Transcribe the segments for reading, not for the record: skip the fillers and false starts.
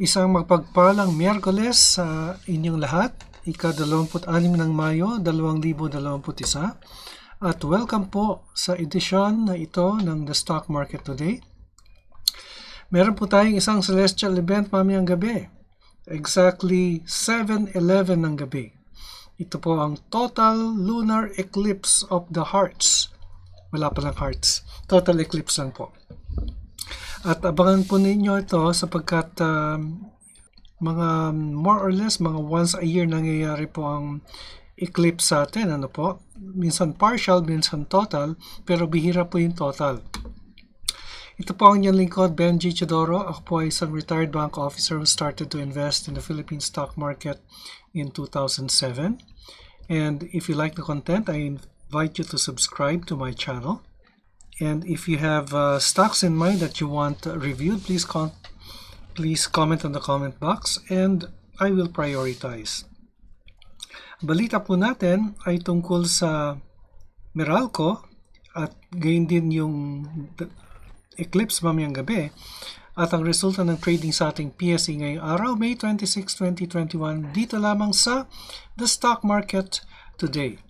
Isang magpagpalang Miyerkules sa inyong lahat, ika-26 ng Mayo, 2021. At welcome po sa edisyon na ito ng The Stock Market Today. Meron po tayong isang celestial event mamayang gabi. Exactly 7:11 ng gabi. Ito po ang total lunar eclipse of the hearts. Wala palang hearts. Total eclipse lang po. At abangan po ninyo ito sapagkat mga more or less, mga once a year nangyayari po ang eclipse sa atin. Ano po? Minsan partial, minsan total, pero bihira po yung total. Ito po ang inyong lingkod, Benji Chidoro. Ako po ay isang retired bank officer who started to invest in the Philippine stock market in 2007. And if you like the content, I invite you to subscribe to my channel. And if you have stocks in mind that you want reviewed, please comment on the comment box and I will prioritize. Balita po natin ay tungkol sa Meralco at gayon din yung eclipse mamayang gabi at ang resulta ng trading sa ating PSE ngayong araw, May 26, 2021, dito lamang sa The Stock Market Today.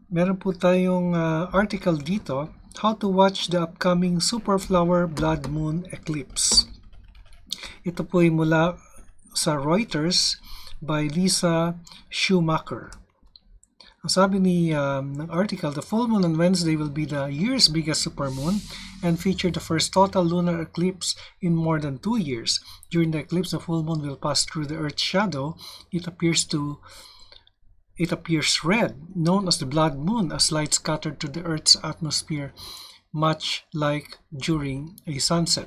Meron po tayong article dito, How to Watch the Upcoming Superflower Blood Moon Eclipse. Ito po ay mula sa Reuters by Lisa Schumacher. Ang sabi ng article, the full moon on Wednesday will be the year's biggest supermoon and feature the first total lunar eclipse in more than 2 years. During the eclipse, the full moon will pass through the Earth's shadow. It appears red, known as the blood moon, as light scattered to the Earth's atmosphere, much like during a sunset.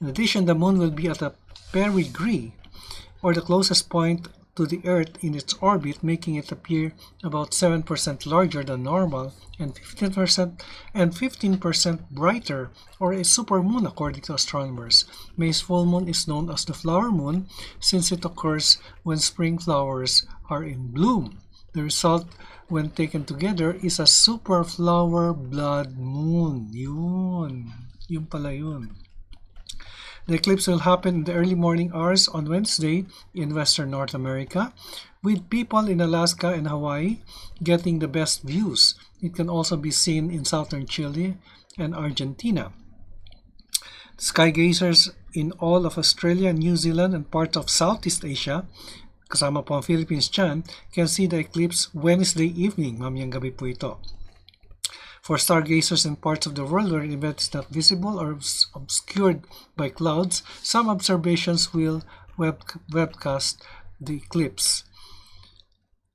In addition, the moon will be at a perigee, or the closest point to the Earth in its orbit, making it appear about 7% larger than normal and 15% brighter, or a supermoon according to astronomers. May's full moon is known as the flower moon since it occurs when spring flowers are in bloom. The result, when taken together, is a superflower blood moon. Yun pala yun. The eclipse will happen in the early morning hours on Wednesday in western North America, with people in Alaska and Hawaii getting the best views. It can also be seen in southern Chile and Argentina. Sky gazers in all of Australia, New Zealand, and parts of Southeast Asia, kasama po ang Philippines dyan, can see the eclipse Wednesday evening. Mamayang gabi po ito. For stargazers in parts of the world where an event is not visible or obscured by clouds, some observations will webcast the eclipse.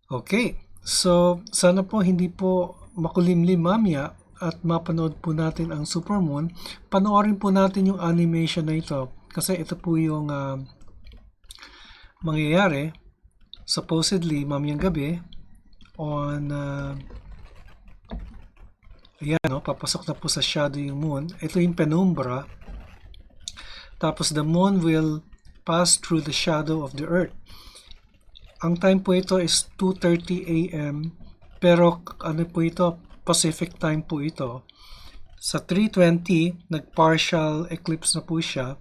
Okay, so sana po hindi po makulimlim mamaya at mapanood po natin ang supermoon. Panoorin po natin yung animation na ito kasi ito po yung mangyayari supposedly mamayang gabi on ayan, papasok na po sa shadow yung moon. Ito yung penumbra. Tapos the moon will pass through the shadow of the earth. Ang time po ito is 2:30 a.m. Pero ano po ito? Pacific time po ito. Sa 3:20, nag-partial eclipse na po siya.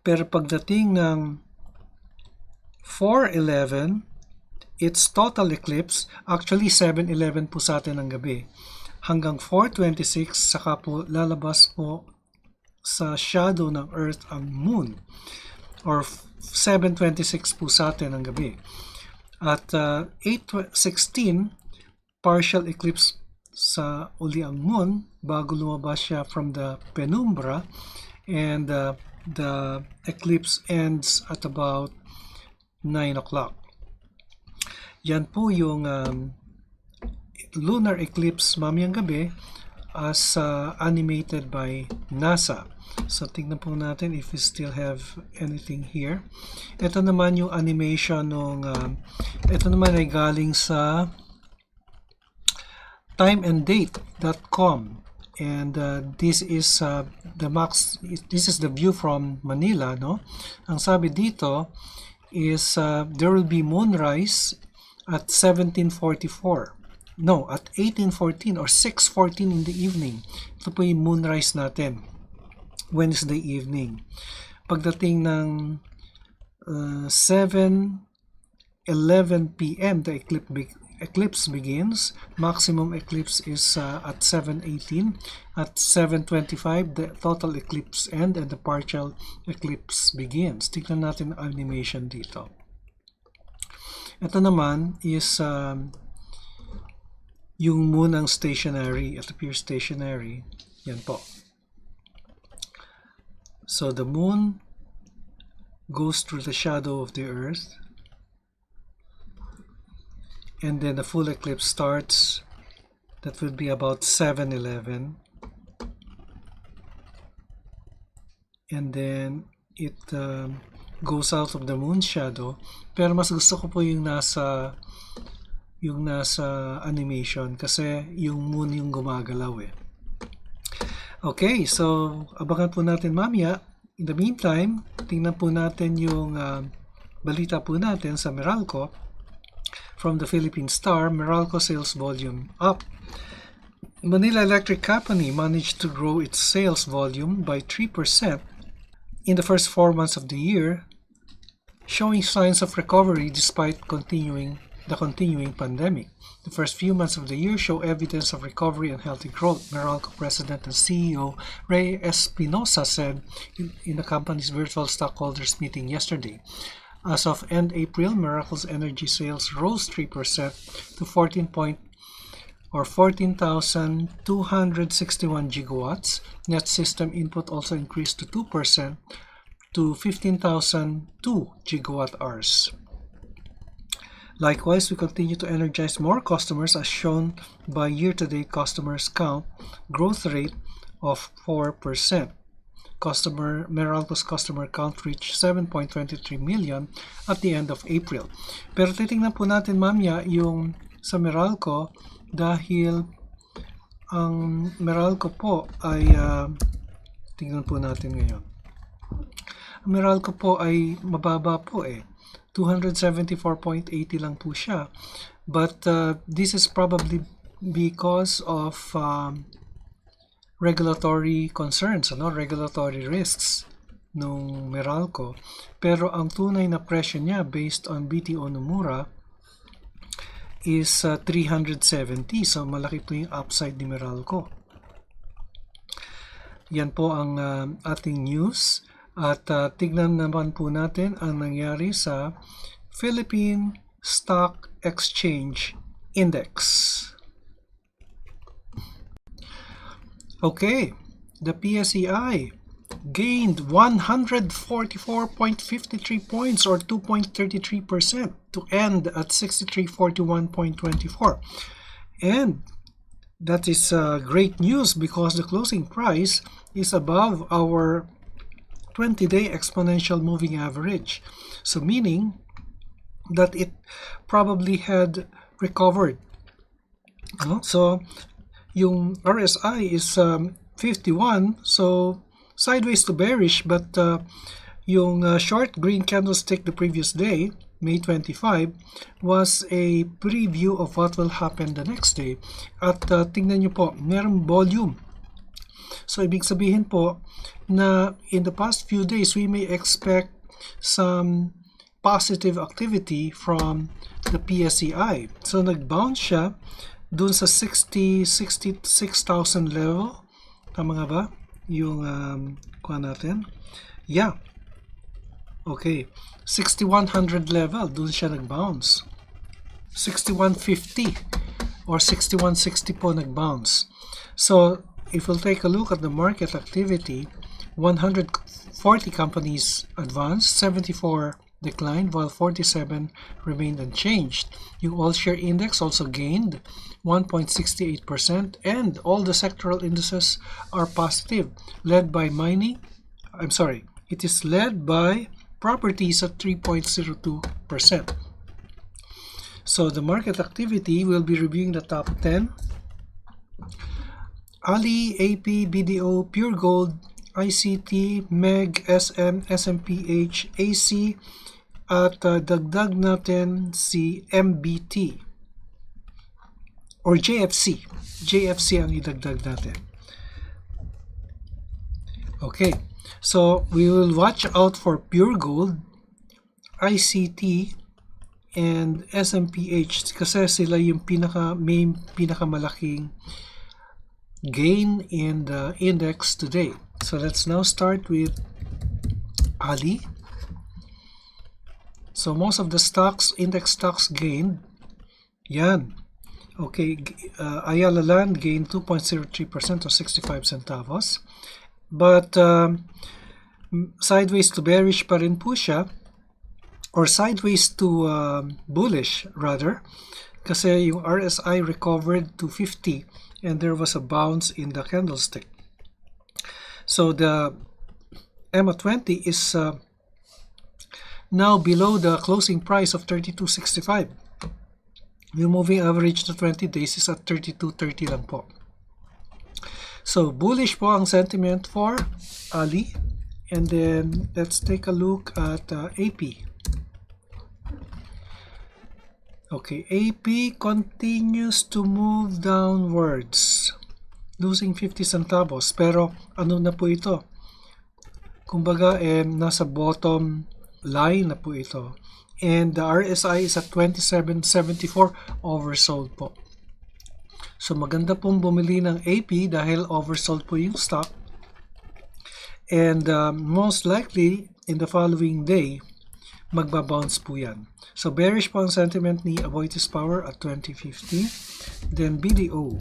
Pero pagdating ng 4:11, it's total eclipse. Actually, 7:11 po sa atin ng gabi. Hanggang 4:26, saka po lalabas po sa shadow ng Earth ang Moon. Or 7:26 po sa atin ng gabi. At 8:16, partial eclipse sa uli ang Moon bago lumabas siya from the penumbra. And the eclipse ends at about 9 o'clock. Yan po yung lunar eclipse mamayang gabi as animated by NASA. So tignan po natin if we still have anything here. Ito naman yung animation nung ito naman ay galing sa timeanddate.com, and this is this is the view from Manila, no? Ang sabi dito is there will be moonrise at 17:44. No, at 18:14 or 6:14 in the evening. Ito po yung moonrise natin, Wednesday evening. Pagdating ng 7:11 p.m. the eclipse begins. Maximum eclipse is at 7:18. At 7:25 the total eclipse end and the partial eclipse begins. Tignan natin ang animation dito. Ito naman is yung moon ang stationary. It appears stationary. Yan po. So the moon goes through the shadow of the earth, and then the full eclipse starts. That would be about 7:11, and then it goes out of the moon's shadow. Pero mas gusto ko po yung nasa animation kasi yung moon yung gumagalaw eh. Okay, so abangan po natin mamaya. In the meantime, tingnan po natin yung balita po natin sa Meralco. From the Philippine Star, Meralco sales volume up. Manila Electric Company managed to grow its sales volume by 3% in the first 4 months of the year, showing signs of recovery despite the continuing pandemic. The first few months of the year show evidence of recovery and healthy growth, Meralco President and CEO Ray Espinosa said in the company's virtual stockholders meeting yesterday. As of end April, Meralco's energy sales rose 3% to 14,261 gigawatts. Net system input also increased to 2% to 15,002 gigawatt hours. Likewise, we continue to energize more customers as shown by year-to-date customers count growth rate of 4%. Meralco's customer count reached 7.23 million at the end of April. Pero titingnan po natin mamaya yung sa Meralco dahil ang Meralco po ay tingnan po natin ngayon. Ang Meralco po ay mababa po eh. 274.80 lang po siya. But this is probably because of regulatory concerns, regulatory risks ng Meralco. Pero ang tunay na presyo niya based on BTO Nomura is 370. So malaki po yung upside ni Meralco. Yan po ang ating news. At tignan naman po natin ang nangyari sa Philippine Stock Exchange Index. Okay, the PSEI gained 144.53 points or 2.33% to end at 6341.24. And that is great news because the closing price is above our 20-day exponential moving average. So meaning that it probably had recovered. So yung RSI is 51, so sideways to bearish, but yung short green candlestick the previous day, May 25, was a preview of what will happen the next day. At tingnan nyo po, merong volume. So ibig sabihin po na in the past few days we may expect some positive activity from the PSEI. So nag-bounce siya dun sa 66,000 level. Tama nga ba? Yung kuha natin. Yeah. Okay. 6,100 level. Dun siya nag-bounce. 6,150 or 6,160 po nag-bounce. So if we'll take a look at the market activity, 140 companies advanced, 74 declined, while 47 remained unchanged. Yung all-share index also gained 1.68%, and all the sectoral indices are positive, led by mining. It is led by properties at 3.02%. So the market activity will be reviewing the top 10 Ali, AP, BDO, Pure Gold, ICT, MEG, SM, SMPH, AC, at dagdag natin si MBT or JFC. JFC ang idagdag natin. Okay, so we will watch out for Pure Gold, ICT, and SMPH kasi sila yung may pinakamalaking gain in the index today. So let's now start with Ali. So most of the stocks, index stocks gained. Yan. Okay, Ayala Land gained 2.03% or 65 centavos. But sideways to bearish pa rin po siya, or sideways to bullish rather, kasi yung RSI recovered to 50 and there was a bounce in the candlestick. So the EMA20 is now below the closing price of 32.65. Yung moving average to 20 days is at 32.30 lang po. So bullish po ang sentiment for Ali. And then let's take a look at AP. Okay, AP continues to move downwards, losing 50 centavos. Pero ano na po ito? Kumbaga, nasa bottom line na po ito. And the RSI is at 27.74, oversold po. So maganda pong bumili ng AP dahil oversold po yung stock. And most likely, in the following day, magbabounce po yan. So bearish po ang sentiment ni Avoidance Power at 2050. Then BDO.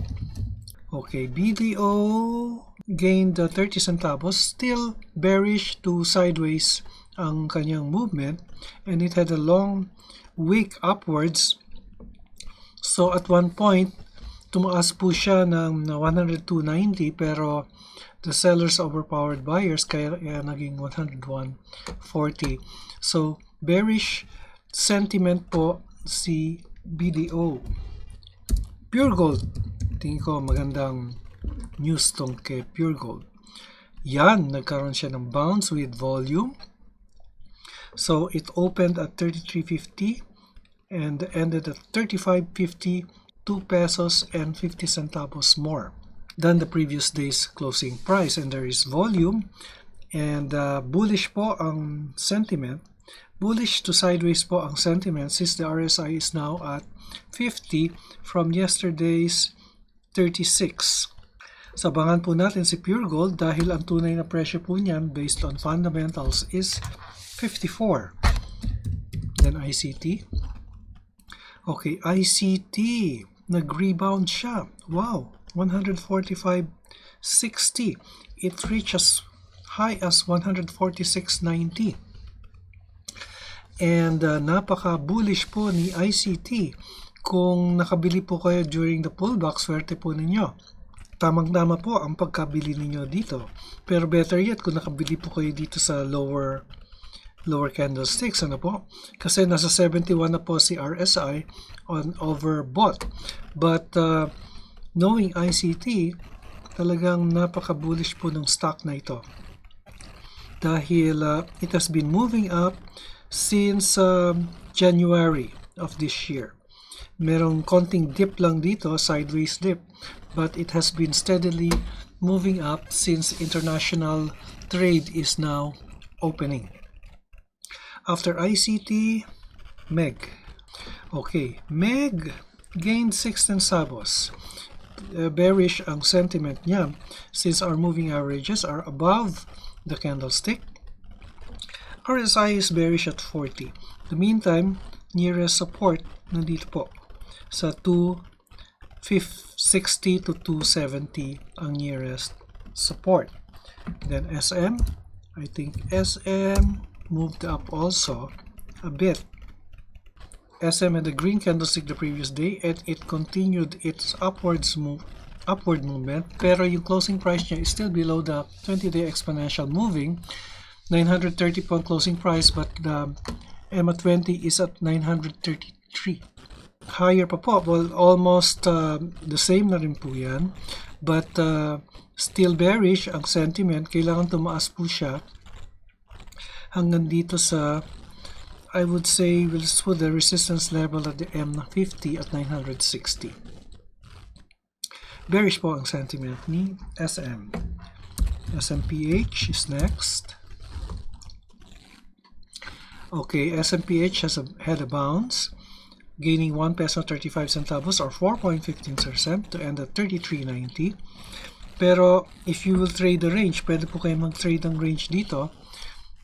Okay, BDO gained 30 centavos. Still bearish to sideways ang kanyang movement. And it had a long wick upwards. So at one point, tumaas po siya ng 102.90 pero the sellers overpowered buyers kaya naging 101.40. So bearish sentiment po si BDO. Pure Gold, tingin ko magandang news tong kay Pure Gold. Yan, nagkaroon siya ng bounce with volume. So it opened at 33.50 and ended at 35.50, 2 pesos and 50 centavos more than the previous day's closing price. And there is volume and bullish po ang sentiment. Bullish to sideways po ang sentiment since the RSI is now at 50 from yesterday's 36. Sabangan po natin si Pure Gold dahil ang tunay na presyo po niyan based on fundamentals is 54. Then ICT. Okay, ICT. Nag-rebound siya. Wow, 145.60. It reached as high as 146.90. And napaka-bullish po ni ICT. Kung nakabili po kayo during the pullback, swerte po ninyo. Tamang-tama po ang pagkabili ninyo dito. Pero better yet, kung nakabili po kayo dito sa lower candlesticks, ano po? Kasi nasa 71 na po si RSI on overbought. But knowing ICT, talagang napaka-bullish po ng stock na ito. Dahil it has been moving up since January of this year. Merong konting dip lang dito, sideways dip, but it has been steadily moving up since international trade is now opening. After ICT, MEG. Okay, MEG gained 16 centavos. Bearish ang sentiment niya since our moving averages are above the candlestick. RSI is bearish at 40. In the meantime, nearest support nandito po sa 260 to 270 ang nearest support. Then SM, I think SM moved up also a bit. SM had a green candlestick the previous day and it continued its upward movement, pero yung closing price niya is still below the 20-day exponential moving. 930 po ang closing price, but the EMA20 is at 933. higher pa po. Well, almost the same na rin po yan. But still bearish ang sentiment. Kailangan tumaas po siya hanggang dito sa, I would say, we'll put the resistance level at the M50 at 960. Bearish po ang sentiment ni SM. SMPH is next. Okay, SMPH has had a bounce, gaining 1 peso 35 centavos or 4.15% to end at 33.90. Pero if you will trade the range, pwede po kayo mag-trade ang range dito.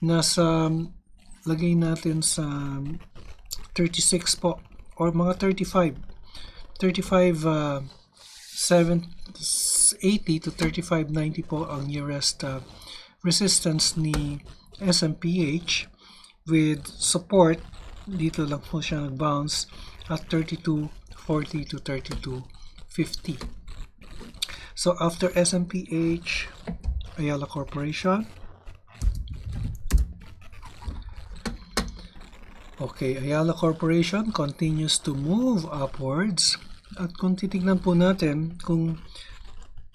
Nasa, lagay natin sa 36 po or mga 35. 780 to 35.90 po ang nearest resistance ni SMPH. With support, dito lang po siya nag-bounce at 32.40 to 32.50. So after SMPH, Ayala Corporation. Okay, Ayala Corporation continues to move upwards. At kung titignan po natin kung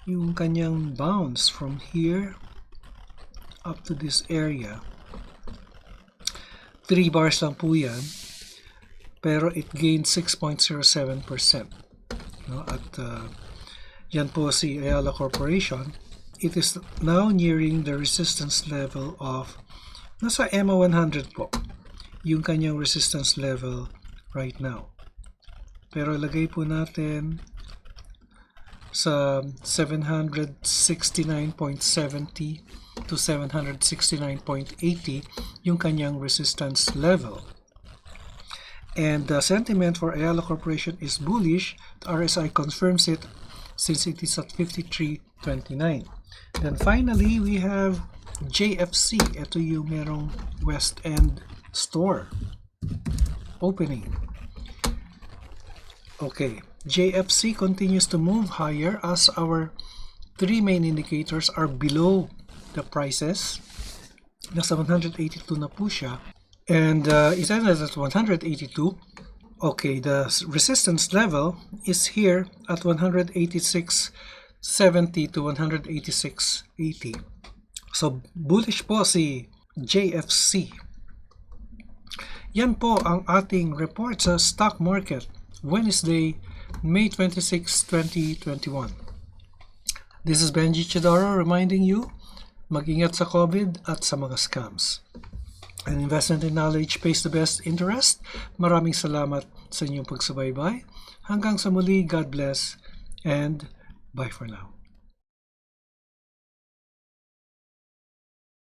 yung kanyang bounce from here up to this area, 3 bars lang po yan, pero it gained 6.07%. No? At yan po si Ayala Corporation. It is now nearing the resistance level of, nasa EMA 100 po, yung kanyang resistance level right now. Pero lagay po natin sa 769.70 to 769.80 yung kanyang resistance level. And the sentiment for Ayala Corporation is bullish. The RSI confirms it since it is at 53.29. Then finally, we have JFC. Ito yung merong West End store opening. Okay, JFC continues to move higher as our 3 main indicators are below the prices. Nasa 182 na po siya. And it ended at 182. Okay, the resistance level is here at 186.70 to 186.80. So, bullish po si JFC. Yan po ang ating report sa stock market. Wednesday, May 26, 2021. This is Benji Chidoro reminding you, mag-ingat sa COVID at sa mga scams. An investment in knowledge pays the best interest. Maraming salamat sa inyong pagsubaybay. Hanggang sa muli, God bless and bye for now.